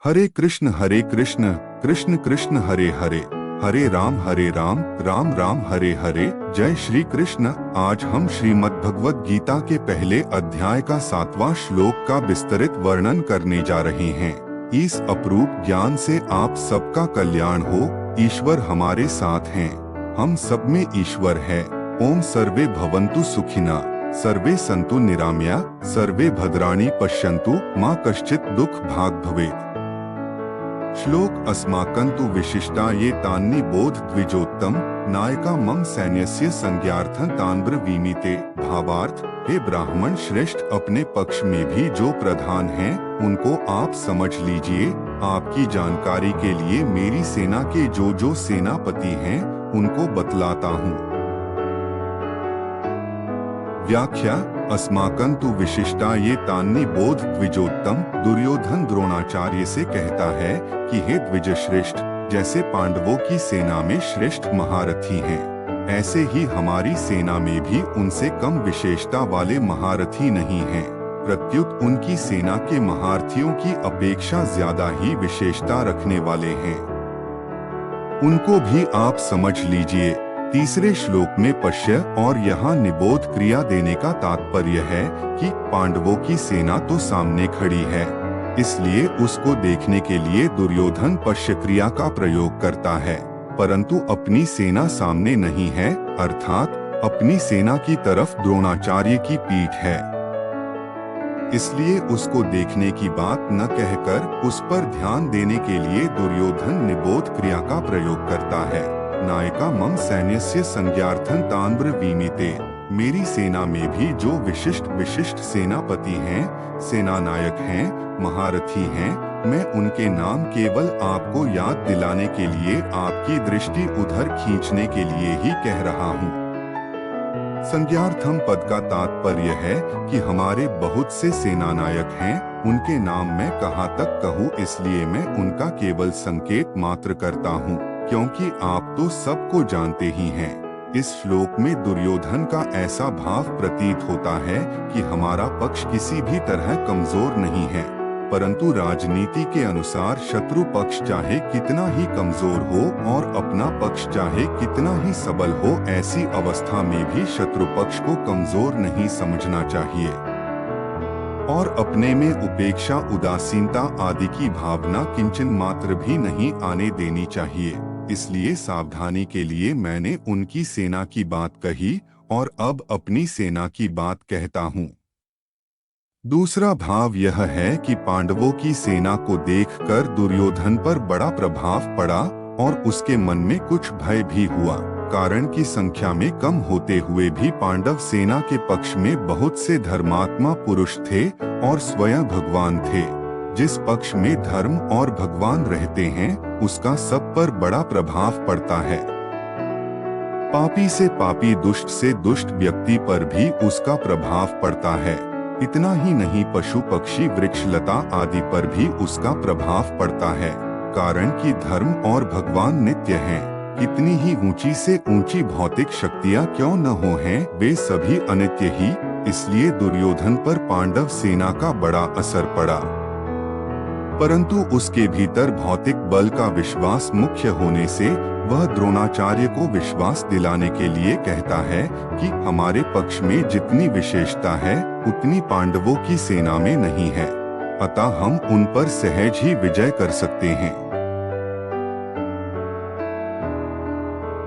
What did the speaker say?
हरे कृष्ण कृष्ण कृष्ण हरे हरे, हरे राम राम राम हरे हरे। जय श्री कृष्ण। आज हम श्रीमद् भगवद गीता के पहले अध्याय का 7वां श्लोक का विस्तृत वर्णन करने जा रहे हैं। इस अपूर्व ज्ञान से आप सबका कल्याण हो। ईश्वर हमारे साथ हैं, हम सब में ईश्वर है। ओम सर्वे भवन्तु सुखिना, सर्वे सन्तु निरामया, सर्वे भद्राणि पश्यन्तु, मा कश्चित् दुःख भाग् भवेत्। श्लोक अस्माकन्तु विशिष्टा ये तान्नि बोध द्विजोत्तम नायका मम सैन्यस्य संज्ञार्थं तान्ब्रवीमीते। भावार्थ, हे ब्राह्मण श्रेष्ठ, अपने पक्ष में भी जो प्रधान हैं, उनको आप समझ लीजिए। आपकी जानकारी के लिए मेरी सेना के जो सेनापति हैं, उनको बतलाता हूँ। व्याख्या: अस्माकन्तु विशिष्टा ये तान्नि बोध द्विजोत्तम। दुर्योधन द्रोणाचार्य से कहता है कि हे द्विज श्रेष्ठ, जैसे पांडवों की सेना में श्रेष्ठ महारथी हैं, ऐसे ही हमारी सेना में भी उनसे कम विशेषता वाले महारथी नहीं हैं। प्रत्युत उनकी सेना के महारथियों की अपेक्षा ज्यादा ही विशेषता रखने वाले हैं, उनको भी आप समझ लीजिए। तीसरे श्लोक में पश्य और यहाँ निबोध क्रिया देने का तात्पर्य है कि पांडवों की सेना तो सामने खड़ी है, इसलिए उसको देखने के लिए दुर्योधन पश्य क्रिया का प्रयोग करता है, परंतु अपनी सेना सामने नहीं है, अर्थात अपनी सेना की तरफ द्रोणाचार्य की पीठ है। इसलिए उसको देखने की बात न कहकर उस पर ध्यान देने के लिए दुर्योधन निबोध क्रिया का प्रयोग करता है। नायका मम सैन्यस्य संज्ञार्थं तान्ब्रवीमीते। मेरी सेना में भी जो विशिष्ट सेनापति हैं, सेना नायक हैं, महारथी हैं, मैं उनके नाम केवल आपको याद दिलाने के लिए, आपकी दृष्टि उधर खींचने के लिए ही कह रहा हूँ। संज्ञार्थम पद का तात्पर्य है कि हमारे बहुत से सेना नायक हैं, उनके नाम मैं कहाँ तक कहूँ, इसलिए मैं उनका केवल संकेत मात्र करता हूँ, क्योंकि आप तो सबको जानते ही हैं। इस श्लोक में दुर्योधन का ऐसा भाव प्रतीत होता है कि हमारा पक्ष किसी भी तरह कमजोर नहीं है, परंतु राजनीति के अनुसार शत्रु पक्ष चाहे कितना ही कमजोर हो और अपना पक्ष चाहे कितना ही सबल हो, ऐसी अवस्था में भी शत्रु पक्ष को कमजोर नहीं समझना चाहिए और अपने में उपेक्षा, उदासीनता आदि की भावना किंचन मात्र भी नहीं आने देनी चाहिए। इसलिए सावधानी के लिए मैंने उनकी सेना की बात कही और अब अपनी सेना की बात कहता हूँ। दूसरा भाव यह है कि पांडवों की सेना को देखकर दुर्योधन पर बड़ा प्रभाव पड़ा और उसके मन में कुछ भय भी हुआ, कारण कि संख्या में कम होते हुए भी पांडव सेना के पक्ष में बहुत से धर्मात्मा पुरुष थे और स्वयं भगवान थे। जिस पक्ष में धर्म और भगवान रहते हैं, उसका सब पर बड़ा प्रभाव पड़ता है। पापी से पापी, दुष्ट से दुष्ट व्यक्ति पर भी उसका प्रभाव पड़ता है। इतना ही नहीं, पशु पक्षी वृक्ष लता आदि पर भी उसका प्रभाव पड़ता है, कारण कि धर्म और भगवान नित्य हैं। कितनी ही ऊंची से ऊंची भौतिक शक्तियां क्यों न हो हैं, वे सभी अनित्य ही। इसलिए दुर्योधन पर पांडव सेना का बड़ा असर पड़ा, परंतु उसके भीतर भौतिक बल का विश्वास मुख्य होने से वह द्रोणाचार्य को विश्वास दिलाने के लिए कहता है कि हमारे पक्ष में जितनी विशेषता है, उतनी पांडवों की सेना में नहीं है, अतः हम उन पर सहज ही विजय कर सकते हैं।